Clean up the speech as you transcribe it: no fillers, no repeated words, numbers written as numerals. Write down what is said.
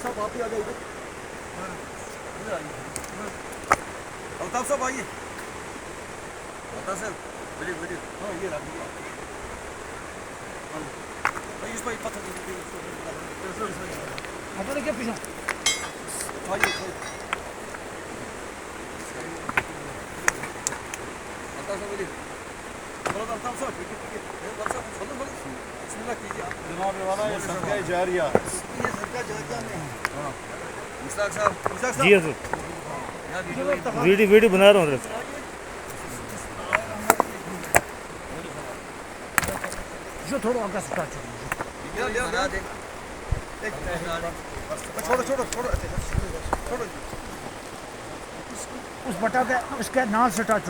साहब आप ही आ जाइए। इधर आइए। अल्ताफ साहब आइए। अल्ताफ साहब वीडियो वीडियो हाँ ये रख दिया भाई इस भाई पत्थर आपने क्या पीछा आइए अल्ताफ साहब वीडियो अल्ताफ साहब बिस्मिल्लाह कीजिए आप जनाब वाला ये सदका जारिया ये सदका जारिया में हाँ मुश्ताक साहब जी हजूर वीडियो बना रहा हूँ जो थोड़ा आगे से टाच छोड़ो छोड़ो छोड़ो छोड़ो उस बटा के उसके नाल से टाच